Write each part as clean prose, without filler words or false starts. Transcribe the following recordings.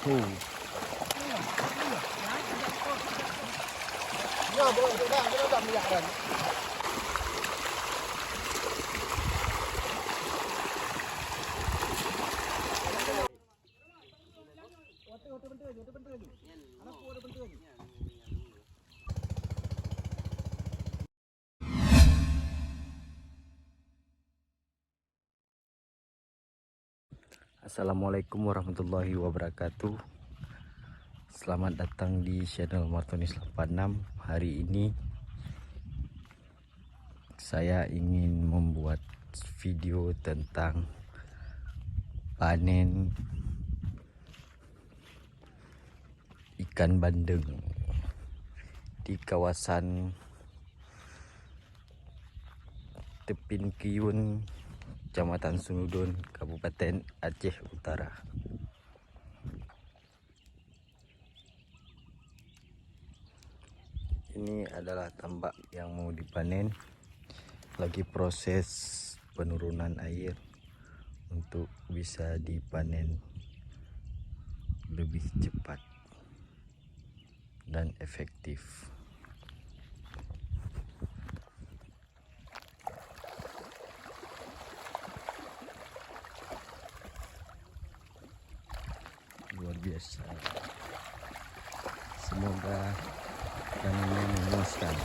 Oh. Ya, boleh dah, kita dah minyak dah. Assalamualaikum warahmatullahi wabarakatuh. Selamat datang di channel Martonis 86. Hari ini saya ingin membuat video tentang panen ikan bandeng di kawasan Tepin Kiyun, Kecamatan Sunudun, Kabupaten Aceh Utara. Ini adalah tambak yang mau dipanen. Lagi proses penurunan air untuk bisa dipanen lebih cepat dan efektif. Luar biasa. Semoga panennya memuaskan.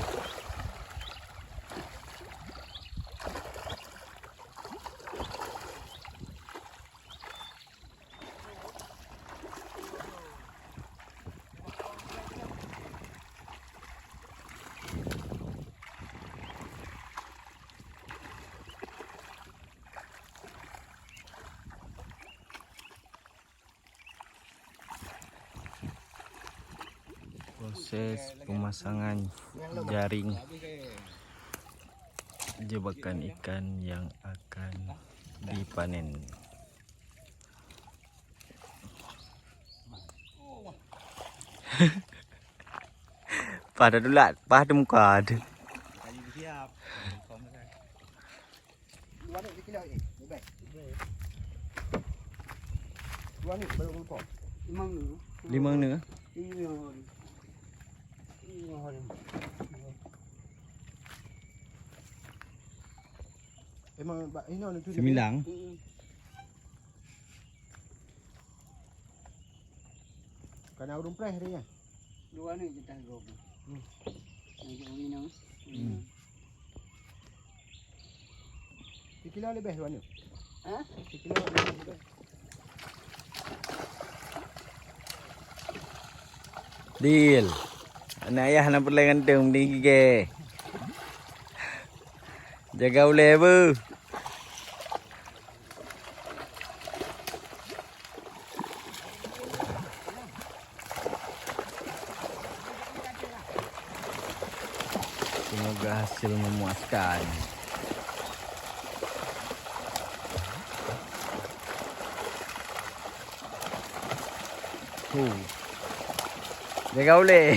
Proses pemasangan jaring jebakan ikan yang akan dipanen. Pada dulu lah, pada muka ada. Siap. Dua ni kilo ni. Baik. Dua ni baru lupa. Limang ni. Emang ini orang tu. Sembilang. Kena urung press dia. Dua ni kita go. Lagi uli nang. Kilo lebih dua ni. Ha? Kilo lebih. Deal. Anak ayah nak pergi gantung di gigi. Jaga boleh apa? Semoga hasil memuaskan. Jaga boleh.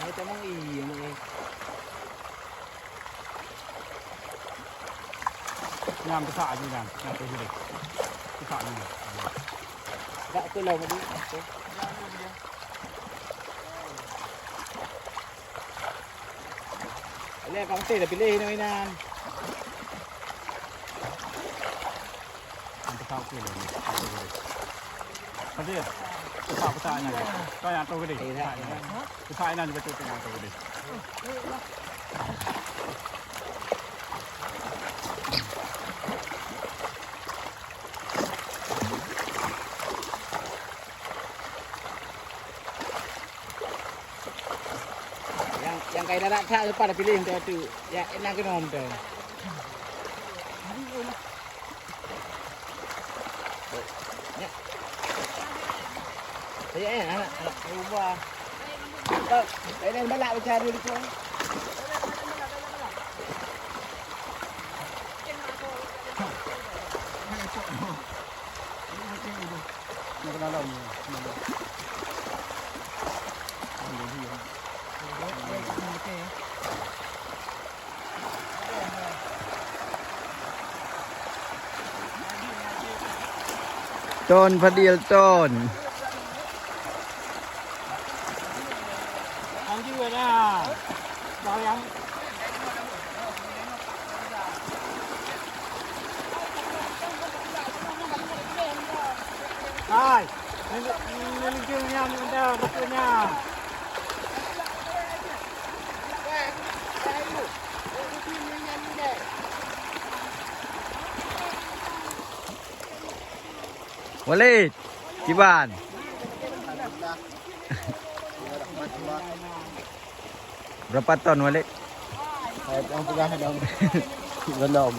Ay, tamang ano eh. Nhằm cái xạ như nào, nhằm cái gì đây? Cái xạ như nào? Gak tu lah madu. Lihat kang teh dah pilih ni mainan. Làm cái xạ kia này, cái gì? Cái xạ này, cái nhà tôi cái gì? Cái xạ này betul cái nhà tôi cái gì? Yang kaya darat tak lepas dah pilih untuk tu. Ya, enak ke nom tu. Ya. Saya anak rumah. Kau, ini balak bercari dulu tu. Nak dalam. Ton Fadil Ton. Ăn chứ rồi nha. Rồi ăn. Rồi, lên kêu nhau đi đâu, bắt kêu nhau. Walid, Ciban. Berapa ton Walid? Ang pegang dalam dalam.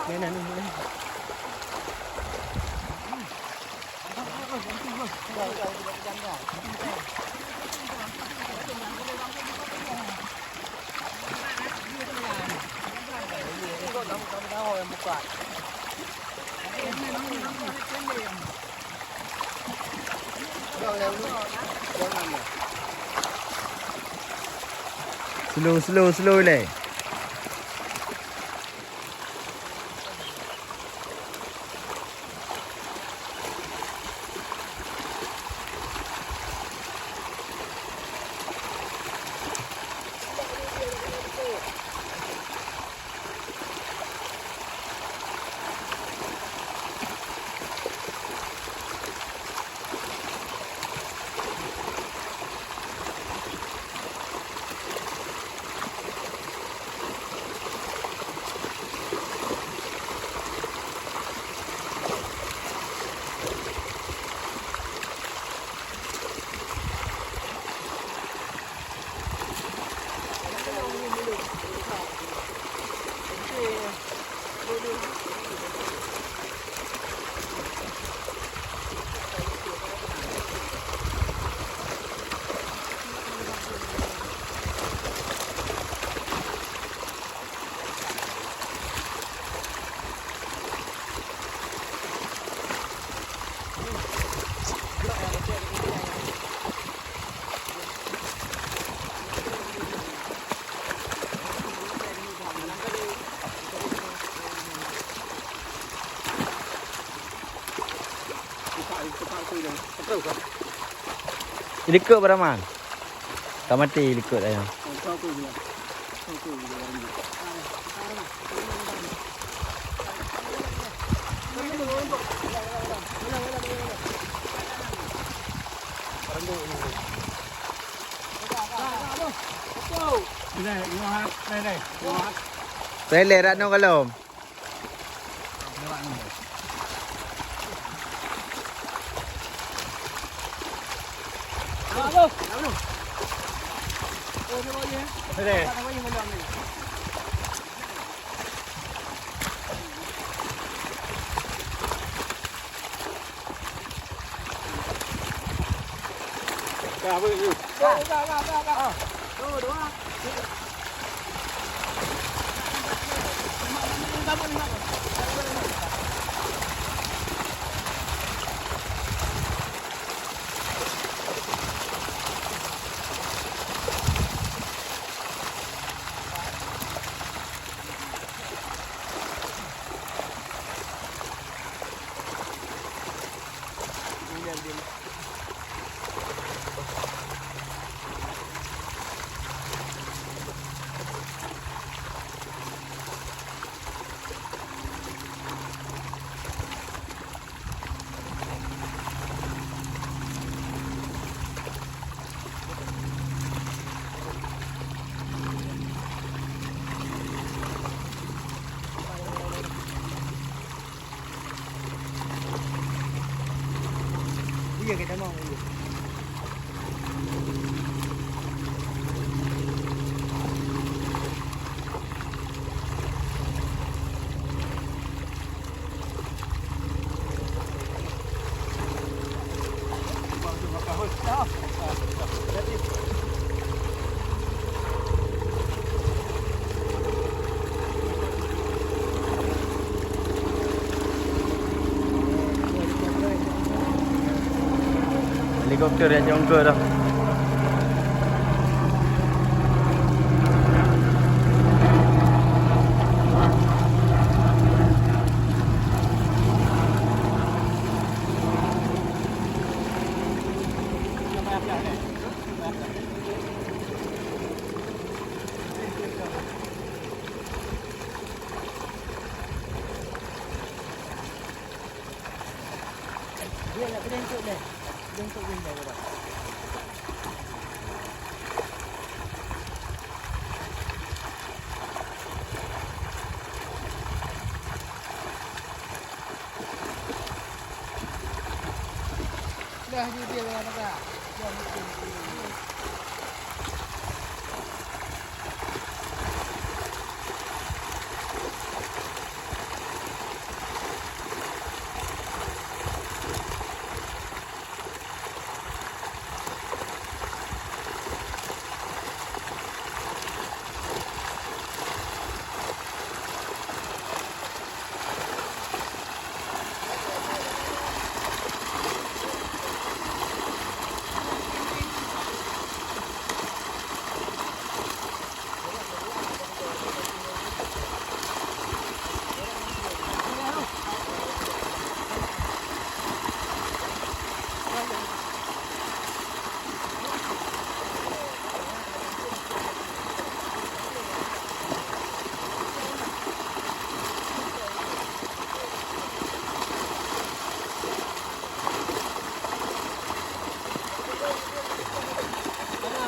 Mainan ni. Slow le. Likut beraman. Tak mati likut ayam. Đây, đây. Pele Ratno Kalom. Đây. Ra với you. Ra. Đúng không? Bây giờ kita mau gì? Helikopter yang jongkok dah. Dia nak berjengkut dah. Jengkut dah. Dah dia dah tak.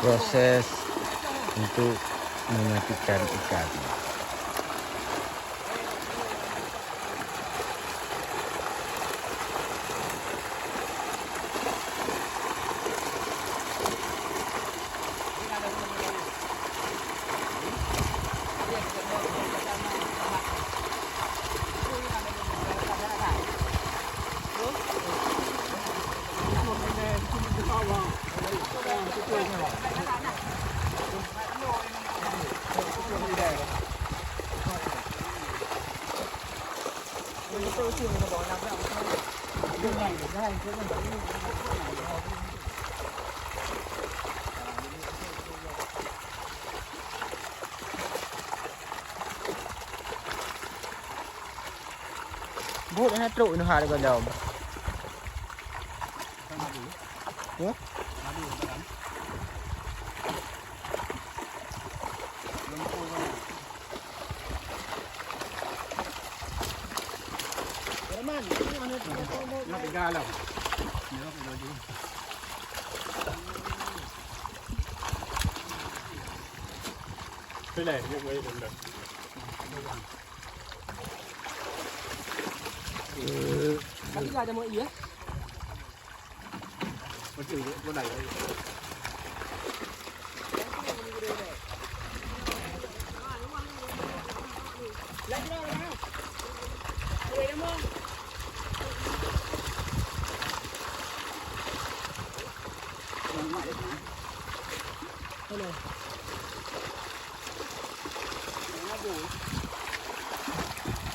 Proses untuk mematikan ikan. Bút nó trụ nó hòa được gần đầu. Nó bị ga lắm. Nó bị đôi gì. Cái này như vậy được. Tapi enggak ada mau iya. Macam ni, mana ya?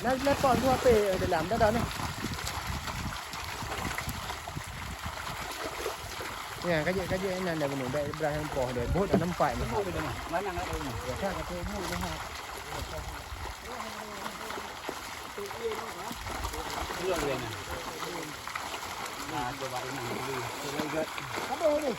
Nó còn thua về để làm đó đó này. Nè cái gì này là mình để ra hàng bò để bốt ở năm phải mà. Má nhang ở đây nè. Ra cái cây mũi nó ha. Hương lên nè. Là cho bạn nằm đi. Cho đây gật. Bắt đầu đi.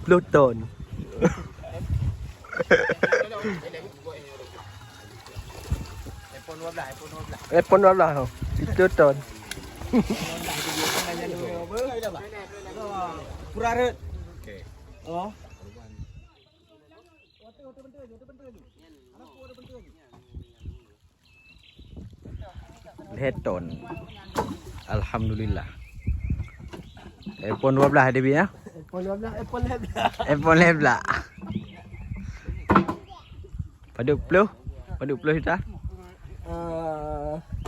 Luton. Epon wala ho. Luton. Pura Oh. Heton. Alhamdulillah. Epon 12 dia ya. Epon lebla. Paduk puluh. Paduk puluh dah.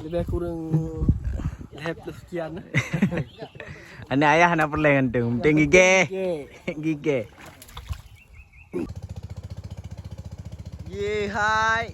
Lebih kurang sekian. Anak ayah nak perlahan tu. Penting gigih. Gigih. Ye hai.